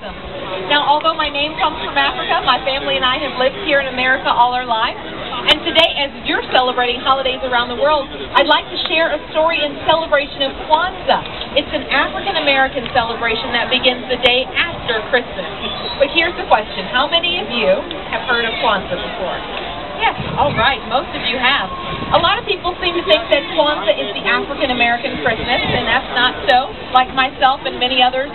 awesome. Now, although my name comes from Africa, my family and I have lived here in America all our lives. And today, as you're celebrating holidays around the world, I'd like to share a story in celebration of Kwanzaa. It's an African-American celebration that begins the day after Christmas. But here's the question. How many of you have heard of Kwanzaa before? Yes, all right, most of you have. A lot of people seem to think that Kwanzaa is the African-American Christmas, and that's not so. Like myself and many others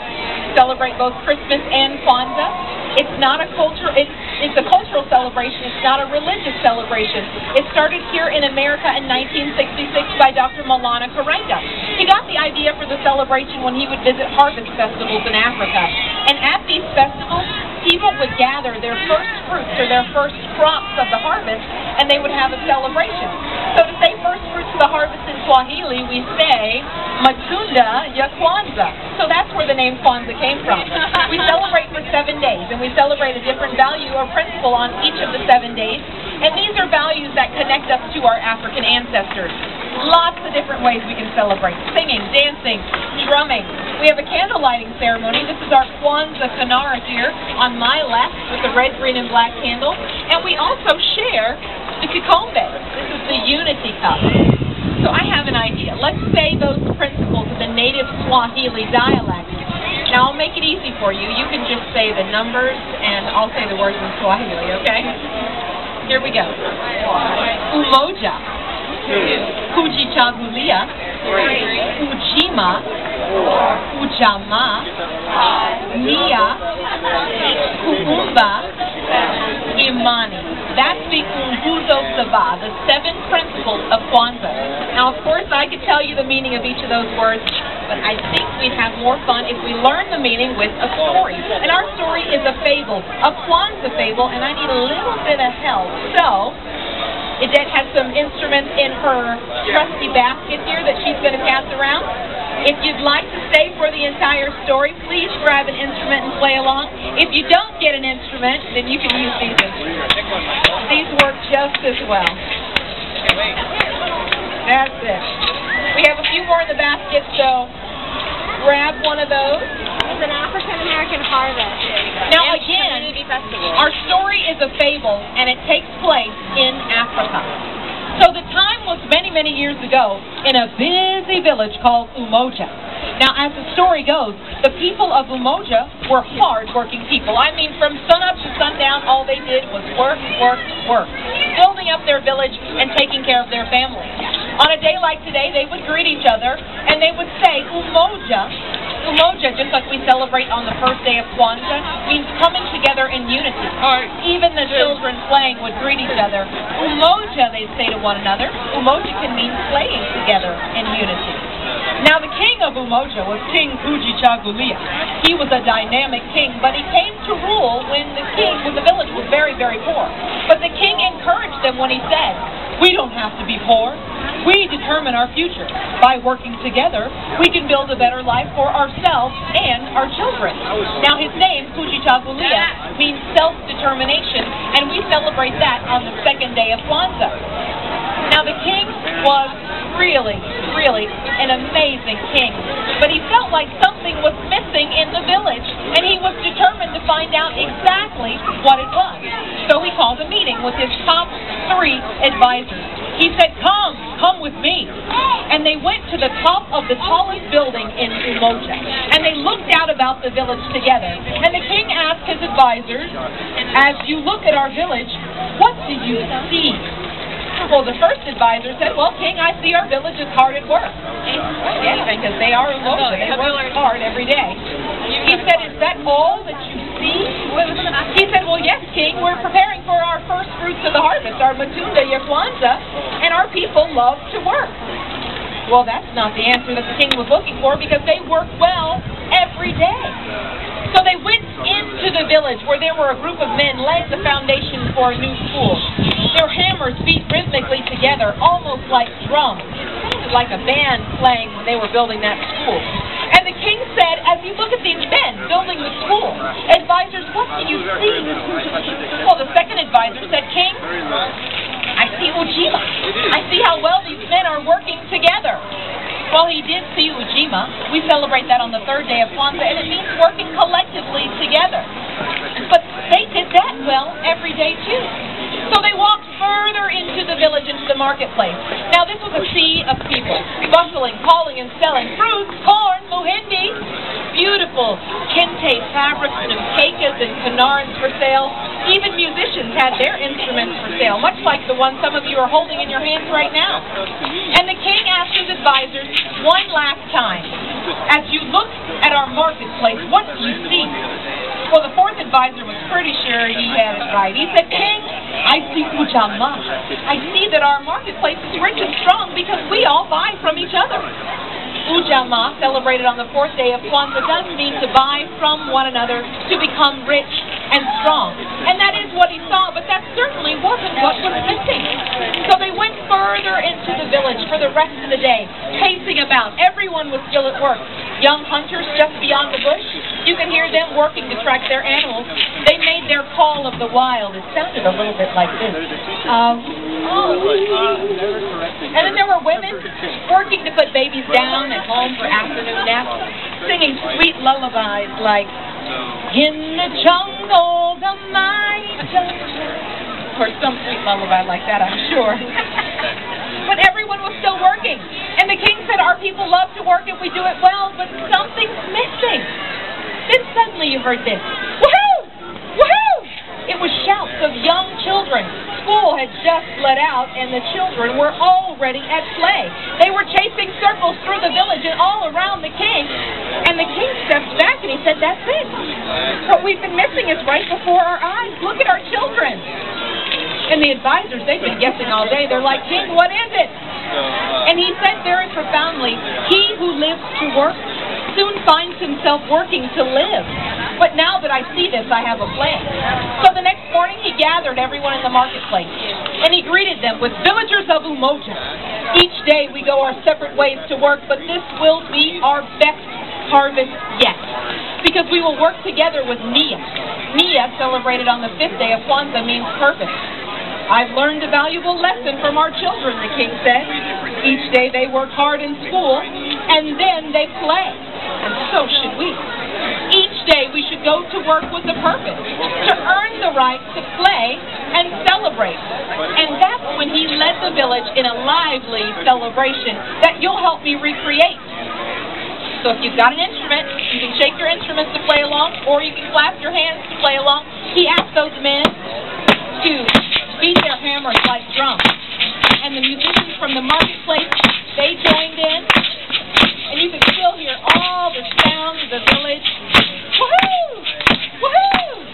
celebrate both Christmas and Kwanzaa. It's not a culture, it's a cultural celebration, it's not a religious celebration. It started here in America in 1966 by Dr. Maulana Karenga. He got the idea for the celebration when he would visit harvest festivals in Africa. And at these festivals, people would gather their first fruits or their first crops of the harvest, and they would have a celebration. So to say first fruits of the harvest in Swahili, we say Matunda ya Kwanzaa. So that's where the name Kwanzaa came from. We celebrate for 7 days, and we celebrate a different value or principle on each of the 7 days. And these are values that connect us to our African ancestors. Lots of different ways we can celebrate. Singing, dancing, drumming. We have a candle lighting ceremony. This is our Kwanzaa Kanara here on my left with the red, green, and black candle. And we also share the kikombe. This is the unity cup. So I have an idea. Let's say those principles in the native Swahili dialect. Now I'll make it easy for you. You can just say the numbers and I'll say the words in Swahili, okay? Here we go. Umoja. Kujichagulia. Ujima. Ujama. Nia. Kuumba. Imani. That's the Umbuzo Saba, the 7 principles of Kwanzaa. Now, of course, I could tell you the meaning of each of those words, but I think we'd have more fun if we learned the meaning with a story. And our story is a fable, a Kwanzaa fable, and I need a little bit of help. So, Idette has some instruments in her trusty basket here that she's going to pass around. If you'd like to stay for the entire story, please grab an instrument and play along. If you don't get an instrument, then you can use these instruments. These work just as well. That's it. We have a few more in the basket, so grab one of those. It's an African-American harvest. Now again, our story is a fable, and it takes place in Africa. So the time was many, many years ago in a busy village called Umoja. Now, as the story goes, the people of Umoja were hard-working people. I mean, from sunup to sundown, all they did was work, work, work, building up their village and taking care of their family. On a day like today, they would greet each other, and they would say, Umoja. Umoja, just like we celebrate on the first day of Kwanzaa, means coming together in unity. Even the children playing would greet each other. Umoja, they'd say to one another. Umoja can mean playing together in unity. Now, the king of Umoja was King Kujichagulia. He was a dynamic king, but he came to rule when the village was very, very poor. But the king encouraged them when he said, we don't have to be poor. We determine our future. By working together, we can build a better life for ourselves and our children. Now, his name, Kujichagulia, means self-determination, and we celebrate that on the 2nd day of Kwanzaa. Now, the king was really an amazing king, but he felt like something was missing in the village, and he was determined to find out exactly what it was. So he called a meeting with his top 3 advisors. He said, come with me. And they went to the top of the tallest building in Umoja, and they looked out about the village together. And the king asked his advisors, as you look at our village, what do you see? Well, the first advisor said, well, King, I see our village is hard at work. Yeah, because they are Umoja. They work hard every day. He said, is that all that you see? He said, well, yes, King, we're preparing for our first fruits of the harvest, our Matunda ya Kwanzaa, and our people love to work. Well, that's not the answer that the king was looking for, because they work well every day. So they went into the village where there were a group of men laying the foundation for a new school. Their hammers beat rhythmically together, almost like drums. It sounded like a band playing when they were building that school. And the king said, as you look at these men building the school, advisors, what do you see? Well, the second advisor said, King, I see Ujima. I see how well these men are working together. Well, he did see Ujima. We celebrate that on the third day of Kwanzaa, and it means working collectively together. But they did that, well, every day too. So they walked further into the village, into the marketplace. Now this was a sea of people, bustling, calling and selling fruits, corn, muhindi, beautiful kente fabrics and kekas and kanarans for sale. Even musicians had their instruments for sale, much like the one some of you are holding in your hands right now. And the king asked his advisors one last time, as you look at our marketplace, what do you see? Well, the fourth advisor was pretty sure he had it right. He said, King, I see Ujama. I see that our marketplace is rich and strong because we all buy from each other. Ujama, celebrated on the fourth day of Kwanzaa, does mean to buy from one another to become rich and strong. And that is what he saw, but that certainly wasn't what was missing. So they went further into the village for the rest of the day, pacing about. Everyone was still at work. Young hunters just beyond the bush, you can hear them working to track their animals. They made their call of the wild. It sounded a little bit like this. And then there were women working to put babies down at home for afternoon naps, singing sweet lullabies like, in the jungle, the mighty jungle. Or some sweet lullaby like that, I'm sure. But everyone was still working. And the king said, our people love to work if we do it well, but something's missing. Then suddenly you heard this. Woohoo! Woohoo! It was shouts of young children. School had just let out, and the children were already at play. They were chasing circles through the village and all around the king. And the king stepped back and he said, that's it. What we've been missing is right before our eyes. Look at our children. And the advisors, they've been guessing all day. They're like, King, what is it? And he said very profoundly, he who lives to work soon finds himself working to live. But now that I see this, I have a plan. So the next morning, he gathered everyone in the marketplace, and he greeted them with villagers of Umoja. Each day we go our separate ways to work, but this will be our best harvest yet, because we will work together with Nia. Nia, celebrated on the fifth day of Kwanzaa, means purpose. I've learned a valuable lesson from our children, the king said. Each day they work hard in school, and then they play. And so should we. Each day we should go to work with a purpose, to earn the right to play and celebrate. And that's when he led the village in a lively celebration that you'll help me recreate. So if you've got an instrument, you can shake your instruments to play along, or you can clap your hands to play along. He asked those men to beat their hammers like drums. And the musicians from the marketplace, they joined in. And you can still hear all the sounds of the village. Woohoo! Woohoo!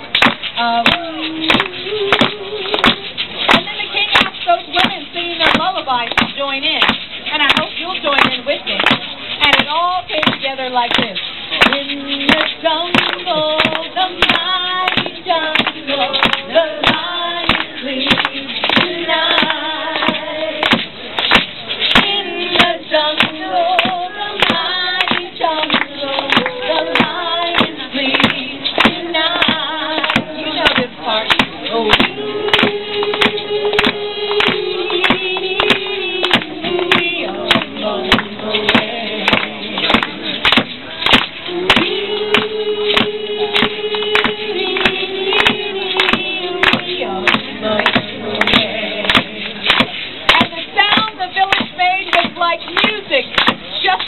And then the king asked those women singing their lullabies to join in. And I hope you'll join in with me. And it all came together like this. In the jungle, the mighty jungle, the lion sleeps tonight. In the jungle, the mighty jungle, the lion sleeps tonight. You know this part. Oh.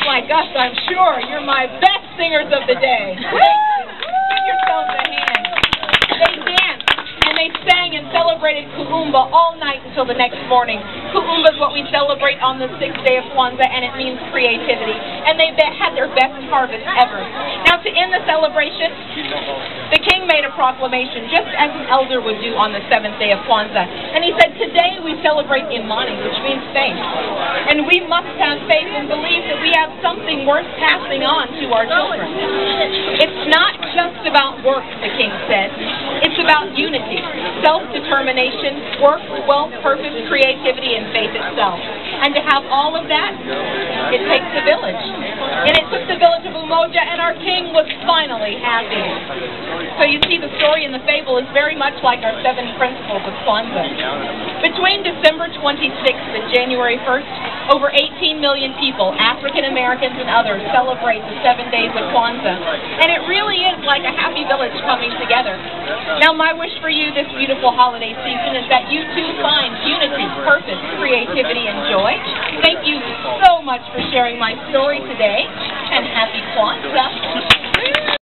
Like us, I'm sure. You're my best singers of the day. Give yourselves a hand. They danced and they sang and celebrated Kuumba all night until the next morning. Kuumba is what we celebrate on the sixth day of Kwanzaa, and it means creativity. And they had their best harvest ever. Now, to end the celebration, the king made a proclamation, just as an elder would do on the seventh day of Kwanzaa. And he said, today we celebrate Imani, which means faith. And we must have faith and believe that we have something worth passing on to our children. It's not just about work, the king said. It's about unity, self-determination, work, wealth, purpose, creativity, and faith itself. And to have all of that, it takes a village. And it took the village of Umoja, and our king was finally happy. So you see, the story in the fable is very much like our 7 principles of Kwanzaa. Between December 26th and January 1st, over 18 million people, African Americans and others, celebrate the 7 days of Kwanzaa. And it really is like a happy village coming together. Now, my wish for you this beautiful holiday season is that you too find unity, purpose, creativity, and joy. Thank you so much for sharing my story today, and happy Kwanzaa.